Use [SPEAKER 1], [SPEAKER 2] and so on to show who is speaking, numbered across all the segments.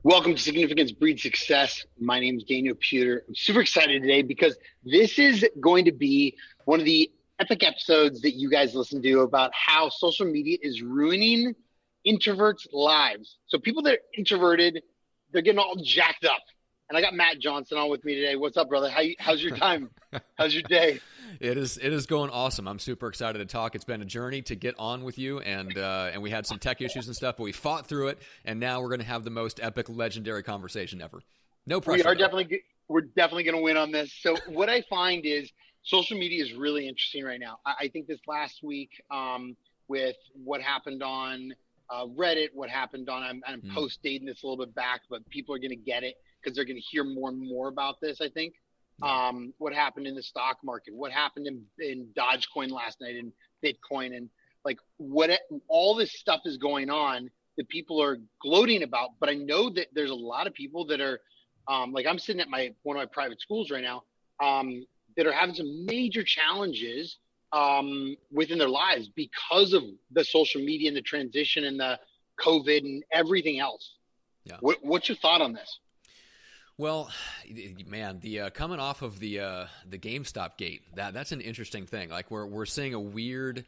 [SPEAKER 1] Welcome to Significance Breeds Success. My name is Daniel Puder. I'm super excited today because this is going to be one of the epic episodes that you guys listen to about how social media is ruining introverts' lives. So people that are introverted, they're getting all jacked up. And I got Matt Johnson on with me today. What's up, brother? How's your time? How's your day?
[SPEAKER 2] It is going awesome. I'm super excited to talk. It's been a journey to get on with you, and we had some tech issues and stuff, but we fought through it, and now we're going to have the most epic, legendary conversation ever. No
[SPEAKER 1] We
[SPEAKER 2] pressure,
[SPEAKER 1] are
[SPEAKER 2] though.
[SPEAKER 1] we're definitely going to win on this. So what I find is social media is really interesting right now. I think this last week with what happened on Reddit, what happened on, I'm
[SPEAKER 2] Mm,
[SPEAKER 1] post dating this a little bit back, but people are going to get it because they're going to hear more and more about this, I think.
[SPEAKER 2] yeah,
[SPEAKER 1] What happened in the stock market, what happened in Dogecoin last night, and Bitcoin, and like all this stuff is going on that people are gloating about. But I know that there's a lot of people that are like I'm sitting at one of my private schools right now that are having some major challenges within their lives because of the social media and the transition and the COVID and everything else.
[SPEAKER 2] yeah.
[SPEAKER 1] What's your thought on this?
[SPEAKER 2] Well, man, the coming off of the GameStop gate, that's an interesting thing. Like we're seeing a weird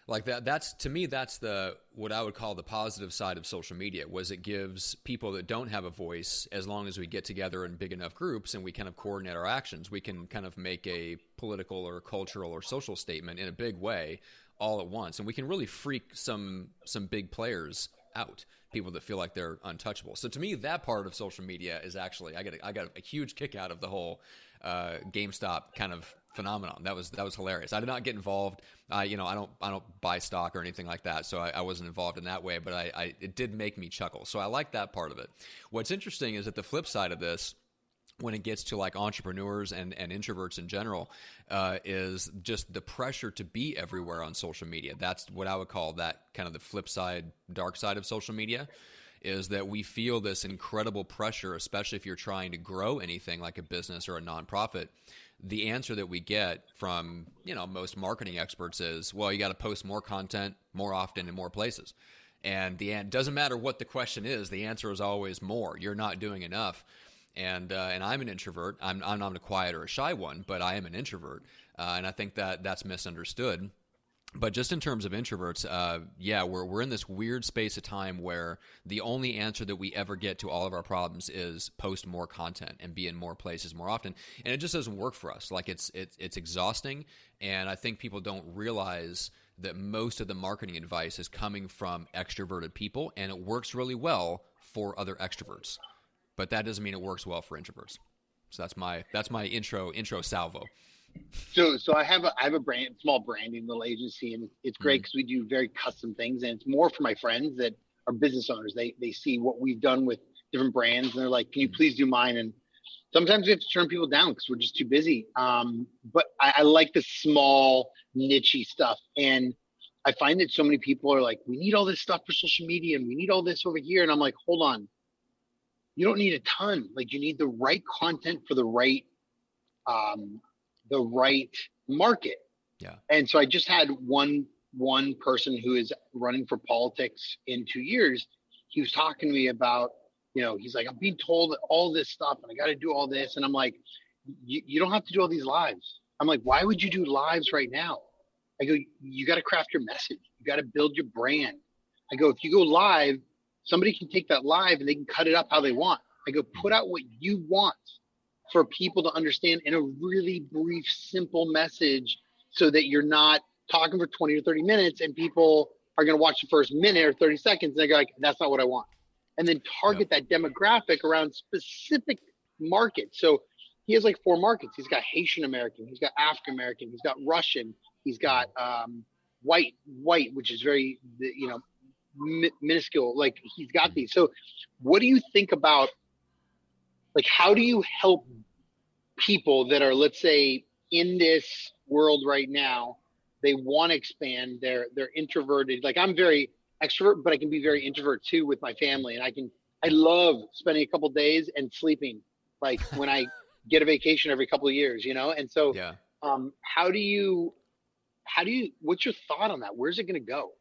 [SPEAKER 2] like that. That's to me, that's the what I would call the positive side of social media. Was it gives people that don't have a voice, as long as we get together in big enough groups and we kind of coordinate our actions, we can kind of make a political or cultural or social statement in a big way all at once, and we can really freak some big players out, people that feel like they're untouchable. So to me, that part of social media is actually I got a huge kick out of the whole GameStop kind of phenomenon. That was hilarious. I did not get involved. I don't buy stock or anything like that, so I wasn't involved in that way. But it did make me chuckle. So I like that part of it. What's interesting is that the flip side of this, when it gets to like entrepreneurs and introverts in general, is just the pressure to be everywhere on social media. That's what I would call that kind of the flip side, dark side of social media, is that we feel this incredible pressure, especially if you're trying to grow anything like a business or a nonprofit. The answer that we get from most marketing experts is, well, you got to post more content more often in more places. And doesn't matter what the question is, the answer is always more. You're not doing enough. And I'm an introvert. I'm not a quiet or a shy one, but I am an introvert, and I think that that's misunderstood. But just in terms of introverts, yeah, we're in this weird space of time where the only answer that we ever get to all of our problems is post more content and be in more places more often, and it just doesn't work for us. Like it's exhausting, and I think people don't realize that most of the marketing advice is coming from extroverted people, and it works really well for other extroverts. But that doesn't mean it works well for introverts. So that's my intro salvo.
[SPEAKER 1] So I have a small branding little agency, and it's great
[SPEAKER 2] Mm,
[SPEAKER 1] because we do very custom things, and it's more for my friends that are business owners. They see what we've done with different brands, and they're like, "Can you
[SPEAKER 2] mm,
[SPEAKER 1] please do mine?" And sometimes we have to turn people down because we're just too busy. But I like the small nichey stuff, and I find that so many people are like, "We need all this stuff for social media, and we need all this over here," and I'm like, "Hold on, you don't need a ton. Like, you need the right content for um, the right market."
[SPEAKER 2] yeah.
[SPEAKER 1] And so I just had one person who is running for politics in 2 years. He was talking to me about, he's like, I'm being told all this stuff and I got to do all this. And I'm like, you don't have to do all these lives. I'm like, why would you do lives right now? I go, you got to craft your message. You got to build your brand. I go, if you go live, somebody can take that live and they can cut it up how they want. I go, put
[SPEAKER 2] Mm,
[SPEAKER 1] out what you want for people to understand in a really brief, simple message so that you're not talking for 20 or 30 minutes and people are going to watch the first minute or 30 seconds and they go like, that's not what I want. And then
[SPEAKER 2] yep.
[SPEAKER 1] target that demographic around specific markets. So he has like 4 markets. He's got Haitian American, he's got African American, he's got Russian, he's got
[SPEAKER 2] Mm,
[SPEAKER 1] white, which is very, minuscule. Like he's got
[SPEAKER 2] mm.
[SPEAKER 1] these. So what do you think about, like, how do you help people that are, let's say, in this world right now? They want to expand, they're introverted. Like, I'm very extrovert, but I can be very introvert too with my family, and I
[SPEAKER 2] Yeah.
[SPEAKER 1] love spending a couple of days and sleeping, like when I get a vacation every couple of years, and so
[SPEAKER 2] Yeah.
[SPEAKER 1] how do you what's your thought on that? Where's it going to go?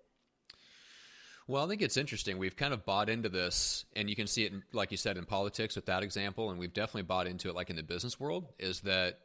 [SPEAKER 2] Well, I think it's interesting. We've kind of bought into this, and you can see it, like you said, in politics with that example, and we've definitely bought into it like in the business world, is that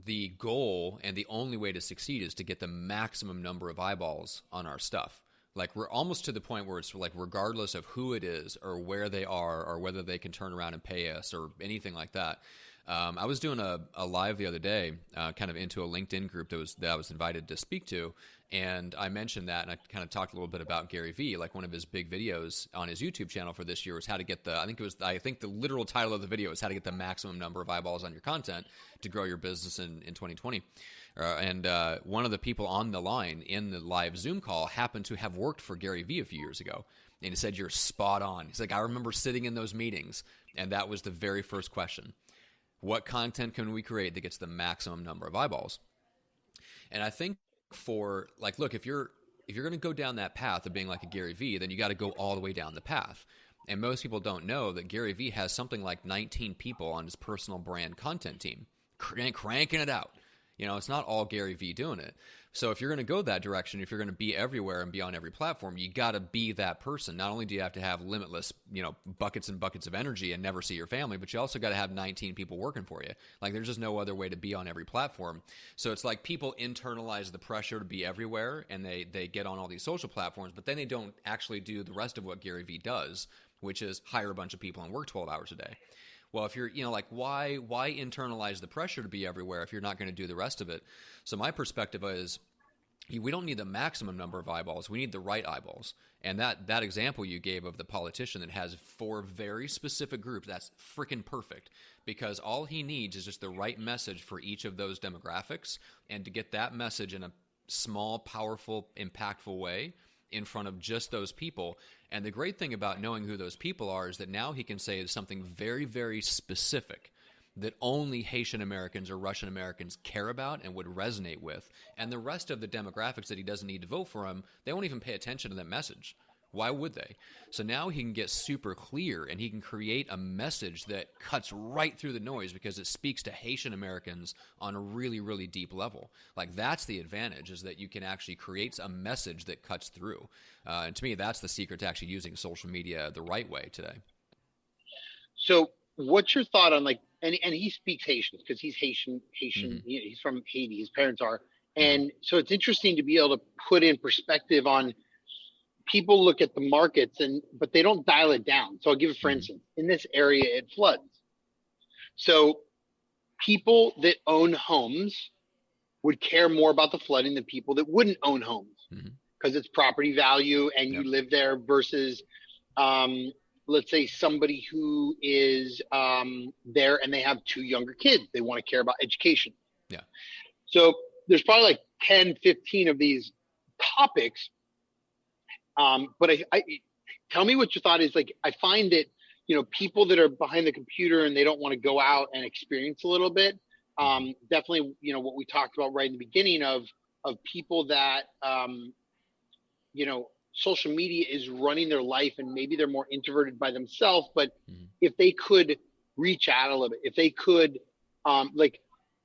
[SPEAKER 2] the goal and the only way to succeed is to get the maximum number of eyeballs on our stuff. Like, we're almost to the point where it's like, regardless of who it is or where they are or whether they can turn around and pay us or anything like that. I was doing a live the other day, kind of into a LinkedIn group that I was invited to speak to, and I mentioned that, and I kind of talked a little bit about Gary Vee. Like, one of his big videos on his YouTube channel for this year was how to get I think the literal title of the video is how to get the maximum number of eyeballs on your content to grow your business in 2020. And one of the people on the line in the live Zoom call happened to have worked for Gary Vee a few years ago. And he said, "You're spot on." He's like, "I remember sitting in those meetings, and that was the very first question. What content can we create that gets the maximum number of eyeballs?" And I think for, like, look, if you're going to go down that path of being like a Gary Vee, then you got to go all the way down the path. And most people don't know that Gary Vee has something like 19 people on his personal brand content team cranking it out. You know, it's not all Gary Vee doing it. So if you're going to go that direction, if you're going to be everywhere and be on every platform, you got to be that person. Not only do you have to have limitless, buckets and buckets of energy and never see your family, but you also got to have 19 people working for you. Like, there's just no other way to be on every platform. So it's like people internalize the pressure to be everywhere, and they get on all these social platforms, but then they don't actually do the rest of what Gary Vee does, which is hire a bunch of people and work 12 hours a day. Well, if you're, why internalize the pressure to be everywhere if you're not going to do the rest of it? So my perspective is, we don't need the maximum number of eyeballs. We need the right eyeballs. And that example you gave of the politician that has 4 very specific groups, that's freaking perfect, because all he needs is just the right message for each of those demographics, and to get that message in a small, powerful, impactful way in front of just those people. And the great thing about knowing who those people are is that now he can say something very, very specific that only Haitian Americans or Russian Americans care about and would resonate with. And the rest of the demographics that he doesn't need to vote for him, they won't even pay attention to that message. Why would they? So now he can get super clear, and he can create a message that cuts right through the noise because it speaks to Haitian Americans on a really, really deep level. Like, that's the advantage, is that you can actually create a message that cuts through. And to me, that's the secret to actually using social media the right way today.
[SPEAKER 1] So what's your thought on, like, and he speaks Haitian because he's Haitian, mm-hmm. He's from Haiti, his parents are. And so it's interesting to be able to put in perspective on, people look at the markets but they don't dial it down. So I'll give it, for instance, in this area, it floods. So people that own homes would care more about the flooding than people that wouldn't own homes, because it's property value and you live there versus, let's say somebody who is there and they have 2 younger kids. They want to care about education.
[SPEAKER 2] Yeah.
[SPEAKER 1] So there's probably like 10, 15 of these topics. But I tell me what your thought is. Like, I find that, people that are behind the computer and they don't want to go out and experience a little bit. Definitely, what we talked about right in the beginning of people that, social media is running their life, and maybe they're more introverted by themselves, but if they could reach out a little bit, if they could, like,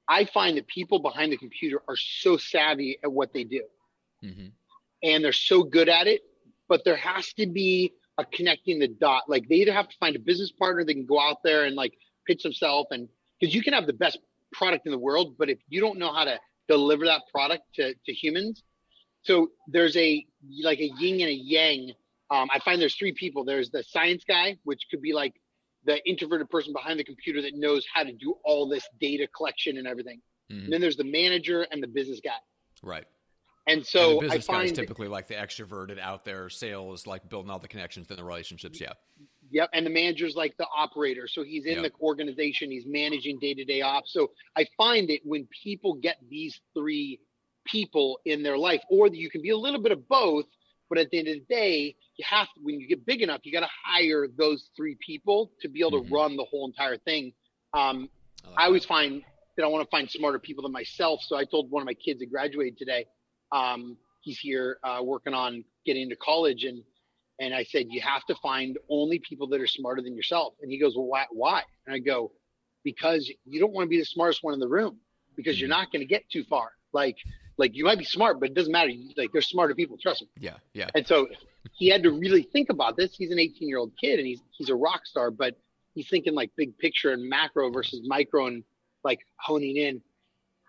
[SPEAKER 1] I find that people behind the computer are so savvy at what they do, and they're so good at it. But there has to be a connecting the dot. Like, they either have to find a business partner that can go out there and, like, pitch themselves, and because you can have the best product in the world, but if you don't know how to deliver that product to humans, so there's a yin and a yang. I find there's 3 people. There's the science guy, which could be like the introverted person behind the computer that knows how to do all this data collection and everything. And then there's the manager and the business guy.
[SPEAKER 2] Right.
[SPEAKER 1] And so
[SPEAKER 2] the business
[SPEAKER 1] I find
[SPEAKER 2] guy is typically like the extroverted out there, sales, like building all the connections and the relationships. Yeah.
[SPEAKER 1] Yep. And the manager's like the operator. So he's in the organization, he's managing day-to-day ops. So I find that when people get these 3 people in their life, or you can be a little bit of both, but at the end of the day, you have to, when you get big enough, you got to hire those 3 people to be able to run the whole entire thing. I always find that I want to find smarter people than myself. So I told one of my kids that graduated today, he's here working on getting into college, and I said, you have to find only people that are smarter than yourself. And he goes, well, why? And I go, because you don't want to be the smartest one in the room, because you're not going to get too far. Like you might be smart, but it doesn't matter. Like, there's smarter people, trust me.
[SPEAKER 2] Yeah.
[SPEAKER 1] And so he had to really think about this. He's an 18-year-old kid and he's a rock star, but he's thinking like big picture and macro versus micro and like honing in.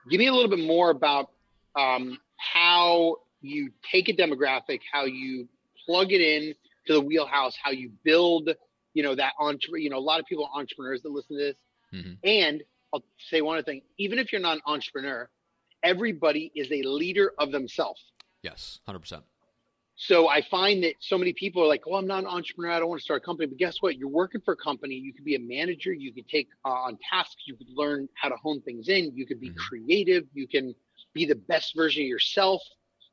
[SPEAKER 1] Give me a little bit more about how you take a demographic, how you plug it in to the wheelhouse, how you build, that a lot of people are entrepreneurs that listen to this.
[SPEAKER 2] Mm-hmm.
[SPEAKER 1] And I'll say one other thing, even if you're not an entrepreneur, everybody is a leader of themselves.
[SPEAKER 2] Yes, 100%.
[SPEAKER 1] So I find that so many people are like, well, I'm not an entrepreneur. I don't want to start a company. But guess what? You're working for a company. You could be a manager. You could take on tasks. You could learn how to hone things in. You could be creative. You can be the best version of yourself.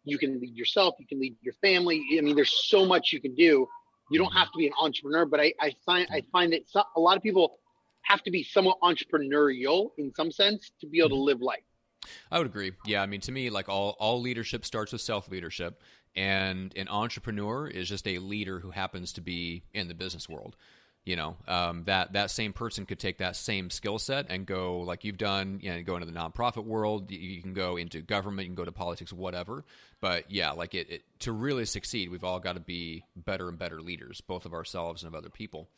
[SPEAKER 1] You can lead yourself. You can lead your family. I mean, there's so much you can do. You don't have to be an entrepreneur, but I find that a lot of people have to be somewhat entrepreneurial in some sense to be able to live life.
[SPEAKER 2] I would agree. Yeah, I mean, to me, like all leadership starts with self-leadership. And an entrepreneur is just a leader who happens to be in the business world. That same person could take that same skill set and go like you've done, go into the nonprofit world. You can go into government, you can go to politics, whatever. But yeah, like to really succeed, we've all got to be better and better leaders, both of ourselves and of other people.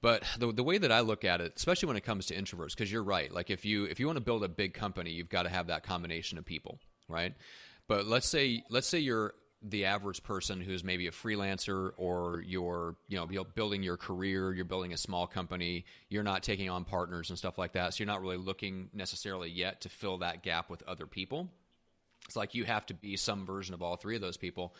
[SPEAKER 2] But the way that I look at it, especially when it comes to introverts, because you're right. Like if you want to build a big company, you've got to have that combination of people, right? But let's say you're the average person who's maybe a freelancer, or you're building your career, you're building a small company, you're not taking on partners and stuff like that, so you're not really looking necessarily yet to fill that gap with other people. It's like you have to be some version of all three of those people.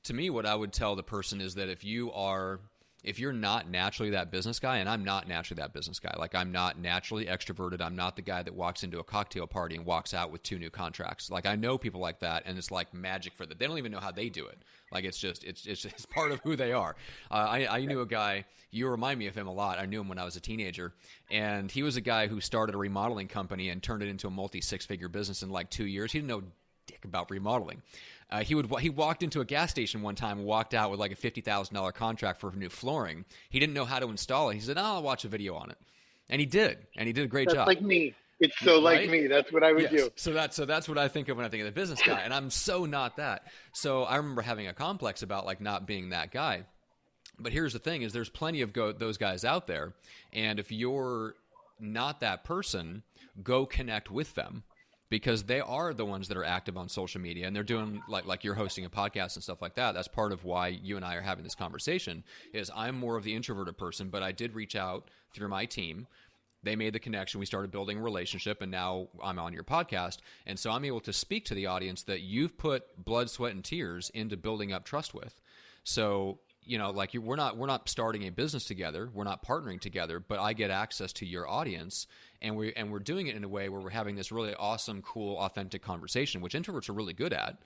[SPEAKER 2] To me, what I would tell the person is that if you're not naturally that business guy, and I'm not naturally that business guy, like I'm not naturally extroverted. I'm not the guy that walks into a cocktail party and walks out with 2 new contracts. Like I know people like that, and it's like magic for them. They don't even know how they do it. Like it's just part of who they are. I knew a guy, you remind me of him a lot. I knew him when I was a teenager, and he was a guy who started a remodeling company and turned it into a multi-6-figure business in like 2 years. He didn't know dick about remodeling. He walked into a gas station one time and walked out with like a $50,000 contract for new flooring. He didn't know how to install it. He said, I'll watch a video on it. And he did. And he did a great job.
[SPEAKER 1] That's like me. It's so like me. That's what I would do.
[SPEAKER 2] So that's what I think of when I think of the business guy. And I'm so not that. So I remember having a complex about like not being that guy. But here's the thing is there's plenty of those guys out there. And if you're not that person, go connect with them. Because they are the ones that are active on social media, and they're doing like you're hosting a podcast and stuff like that. That's part of why you and I are having this conversation. Is I'm more of the introverted person, but I did reach out through my team. They made the connection. We started building a relationship, and now I'm on your podcast, and so I'm able to speak to the audience that you've put blood, sweat, and tears into building up trust with. So we're not starting a business together. We're not partnering together, but I get access to your audience. And we're doing it in a way where we're having this really awesome, cool, authentic conversation, which introverts are really good at.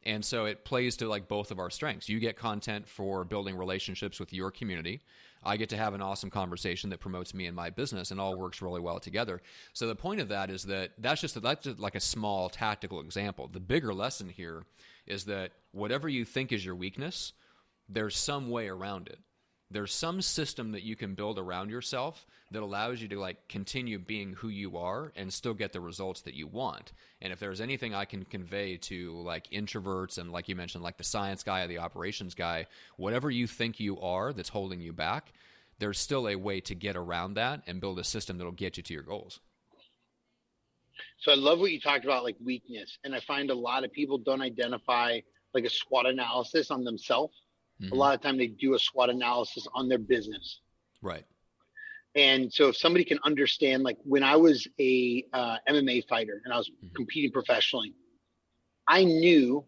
[SPEAKER 2] And so it plays to like both of our strengths. You get content for building relationships with your community. I get to have an awesome conversation that promotes me and my business, and all works really well together. So the point of that is that's just like a small tactical example. The bigger lesson here is that whatever you think is your weakness, there's some way around it. There's some system that you can build around yourself that allows you to like continue being who you are and still get the results that you want. And if there's anything I can convey to like introverts and like you mentioned, like the science guy or the operations guy, whatever you think you are that's holding you back, there's still a way to get around that and build a system that'll get you to your goals.
[SPEAKER 1] So I love what you talked about, like weakness. And I find a lot of people don't identify like a SWOT analysis on themselves. Mm-hmm. A lot of time they do a SWOT analysis on their business.
[SPEAKER 2] Right.
[SPEAKER 1] And so if somebody can understand, like when I was a MMA fighter and I was competing professionally, I knew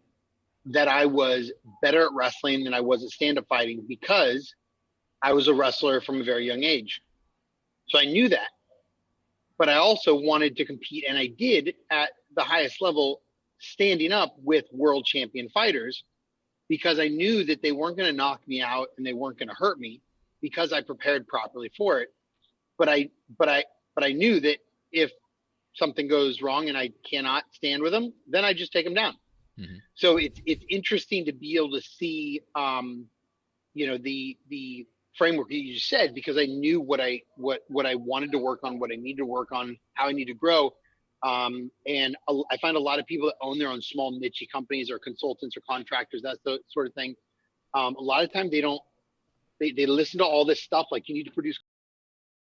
[SPEAKER 1] that I was better at wrestling than I was at stand-up fighting because I was a wrestler from a very young age. So I knew that. But I also wanted to compete, and I did at the highest level, standing up with world champion fighters, because I knew that they weren't going to knock me out and they weren't going to hurt me because I prepared properly for it. But I knew that if something goes wrong and I cannot stand with them, then I just take them down. Mm-hmm. So it's interesting to be able to see, the framework that you just said, because I knew what I wanted to work on, what I needed to work on, how I need to grow. And I find a lot of people that own their own small niche companies or consultants or contractors, that's the sort of thing. A lot of times they don't, they listen to all this stuff like you need to produce